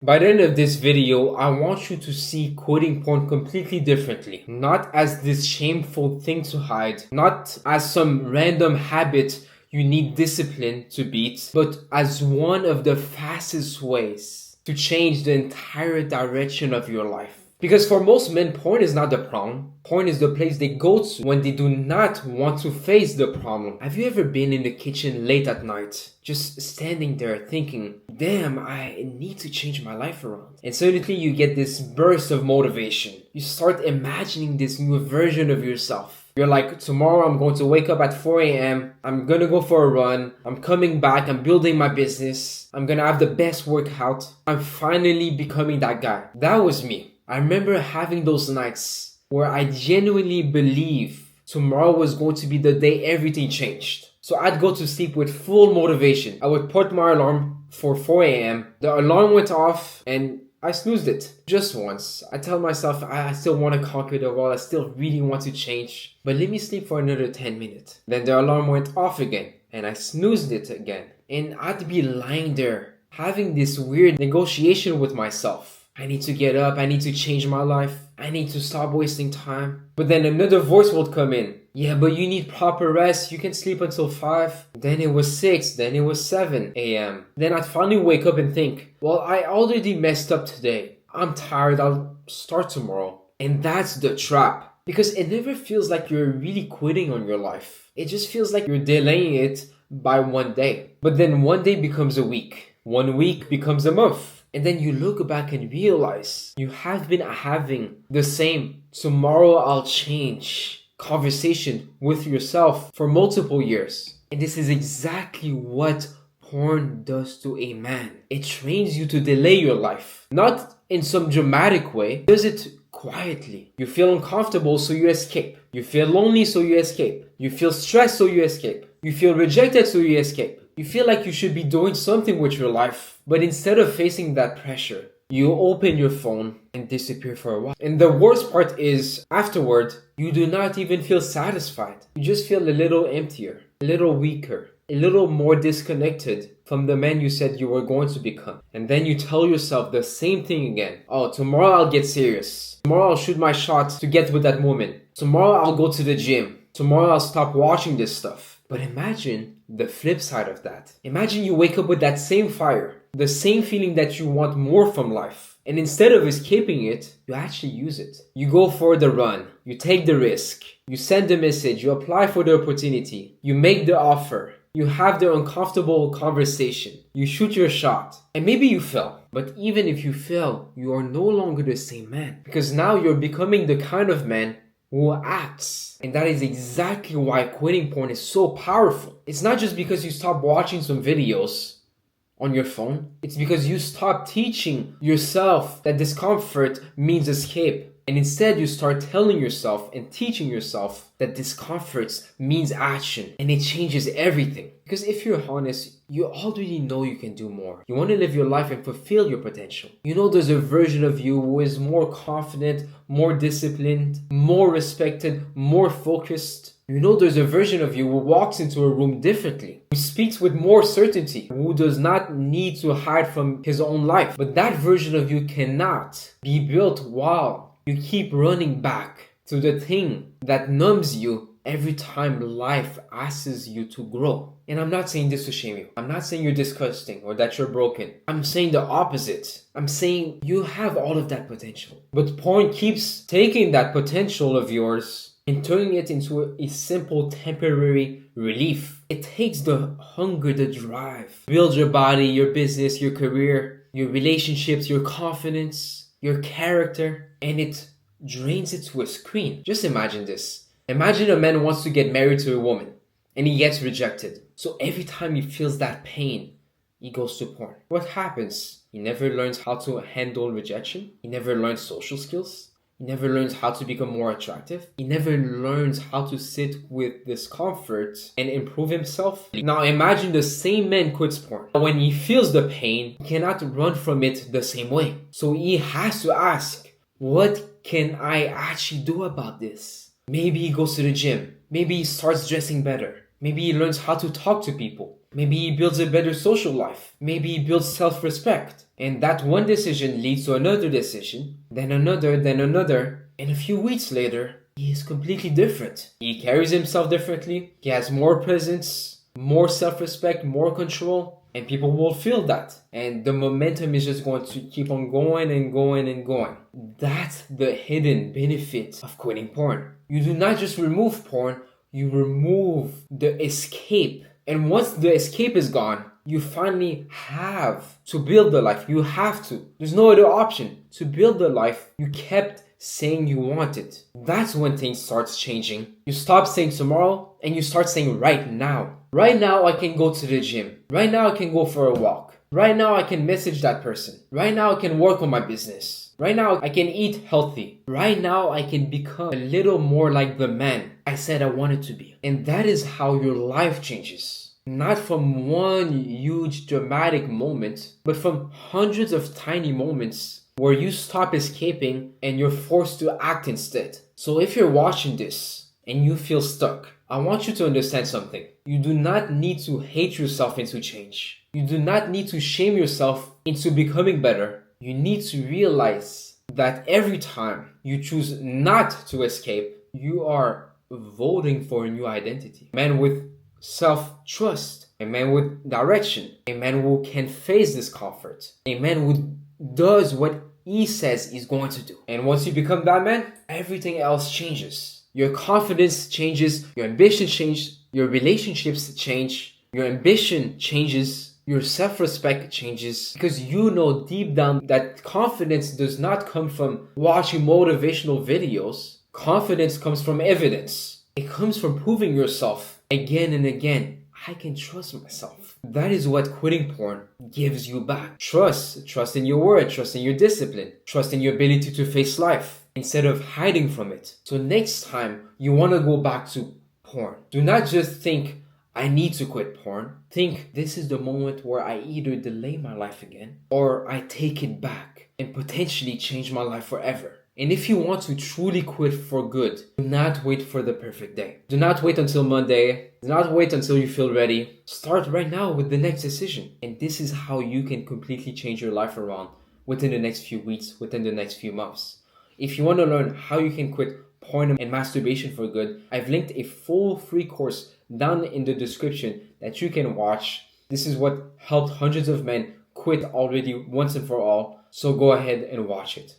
By the end of this video, I want you to see quitting porn completely differently. Not as this shameful thing to hide, not as some random habit you need discipline to beat, but as one of the fastest ways to change the entire direction of your life. Because for most men, porn is not the problem. Porn is the place they go to when they do not want to face the problem. Have you ever been in the kitchen late at night, just standing there thinking, damn, I need to change my life around? And suddenly you get this burst of motivation. You start imagining this new version of yourself. You're like, tomorrow I'm going to wake up at 4 a.m. I'm going to go for a run. I'm coming back. I'm building my business. I'm going to have the best workout. I'm finally becoming that guy. That was me. I remember having those nights where I genuinely believe tomorrow was going to be the day everything changed. So I'd go to sleep with full motivation. I would put my alarm for 4 a.m. The alarm went off and I snoozed it just once. I tell myself I still want to conquer the world. I still really want to change. But let me sleep for another 10 minutes. Then the alarm went off again and I snoozed it again. And I'd be lying there having this weird negotiation with myself. I need to get up, I need to change my life, I need to stop wasting time. But then another voice would come in. Yeah, but you need proper rest, you can sleep until 5. Then it was 6, then it was 7 a.m. Then I'd finally wake up and think, well, I already messed up today. I'm tired, I'll start tomorrow. And that's the trap. Because it never feels like you're really quitting on your life. It just feels like you're delaying it by one day. But then one day becomes a week. 1 week becomes a month. And then you look back and realize you have been having the same tomorrow I'll change conversation with yourself for multiple years. And this is exactly what porn does to a man. It trains you to delay your life. Not in some dramatic way. It does it quietly. You feel uncomfortable, so you escape. You feel lonely, so you escape. You feel stressed, so you escape. You feel rejected, so you escape. You feel like you should be doing something with your life, but instead of facing that pressure, you open your phone and disappear for a while. And the worst part is, afterward, you do not even feel satisfied. You just feel a little emptier, a little weaker, a little more disconnected from the man you said you were going to become. And then you tell yourself the same thing again. Oh, tomorrow I'll get serious. Tomorrow I'll shoot my shot to get with that woman. Tomorrow I'll go to the gym. Tomorrow I'll stop watching this stuff. But imagine the flip side of that. Imagine you wake up with that same fire, the same feeling that you want more from life. And instead of escaping it, you actually use it. You go for the run, you take the risk, you send the message, you apply for the opportunity, you make the offer, you have the uncomfortable conversation, you shoot your shot, and maybe you fail. But even if you fail, you are no longer the same man. Because now you're becoming the kind of man who acts. And that is exactly why quitting porn is so powerful. It's not just because you stop watching some videos on your phone. It's because you stop teaching yourself that discomfort means escape. And instead you start telling yourself and teaching yourself that discomfort means action. And it changes everything. Because if you're honest, you already know you can do more. You want to live your life and fulfill your potential. You know there's a version of you who is more confident, more disciplined, more respected, more focused. You know there's a version of you who walks into a room differently, who speaks with more certainty, who does not need to hide from his own life. But that version of you cannot be built while you keep running back to the thing that numbs you every time life asks you to grow. And I'm not saying this to shame you. I'm not saying you're disgusting or that you're broken. I'm saying the opposite. I'm saying you have all of that potential. But porn keeps taking that potential of yours and turning it into a simple temporary relief. It takes the hunger, the drive. Build your body, your business, your career, your relationships, your confidence, your character, and it drains it to a screen. Just imagine this. Imagine a man wants to get married to a woman and he gets rejected. So every time he feels that pain, he goes to porn. What happens? He never learns how to handle rejection. He never learns social skills. He never learns how to become more attractive. He never learns how to sit with discomfort and improve himself. Now imagine the same man quits porn. When he feels the pain, he cannot run from it the same way. So he has to ask, what can I actually do about this? Maybe he goes to the gym. Maybe he starts dressing better. Maybe he learns how to talk to people. Maybe he builds a better social life. Maybe he builds self-respect. And that one decision leads to another decision, then another, then another. And a few weeks later, he is completely different. He carries himself differently. He has more presence, more self-respect, more control. And people will feel that. And the momentum is just going to keep on going and going and going. That's the hidden benefit of quitting porn. You do not just remove porn, you remove the escape. And once the escape is gone, you finally have to build the life. You have to. There's no other option. To build the life you kept saying you wanted. That's when things starts changing. You stop saying tomorrow and you start saying right now. Right now I can go to the gym. Right now I can go for a walk. Right now I can message that person. Right now I can work on my business. Right now I can eat healthy. Right now I can become a little more like the man I said I wanted to be. And that is how your life changes. Not from one huge dramatic moment, but from hundreds of tiny moments where you stop escaping and you're forced to act instead. So if you're watching this and you feel stuck, I want you to understand something. You do not need to hate yourself into change. You do not need to shame yourself into becoming better. You need to realize that every time you choose not to escape, you are voting for a new identity. A man with self-trust, a man with direction, a man who can face discomfort, a man who does what he says he's going to do. And once you become that man, everything else changes. Your confidence changes, your ambition changes, your relationships change, your ambition changes, your self-respect changes, because you know deep down that confidence does not come from watching motivational videos. Confidence comes from evidence. It comes from proving yourself again and again. I can trust myself. That is what quitting porn gives you back. Trust in your word, trust in your discipline, trust in your ability to face life instead of hiding from it. So next time you want to go back to porn, do not just think, I need to quit porn. Think, this is the moment where I either delay my life again or I take it back and potentially change my life forever. And if you want to truly quit for good, do not wait for the perfect day. Do not wait until Monday. Do not wait until you feel ready. Start right now with the next decision. And this is how you can completely change your life around within the next few weeks, within the next few months. If you want to learn how you can quit porn and masturbation for good, I've linked a full free course down in the description that you can watch. This is what helped hundreds of men quit already once and for all. So go ahead and watch it.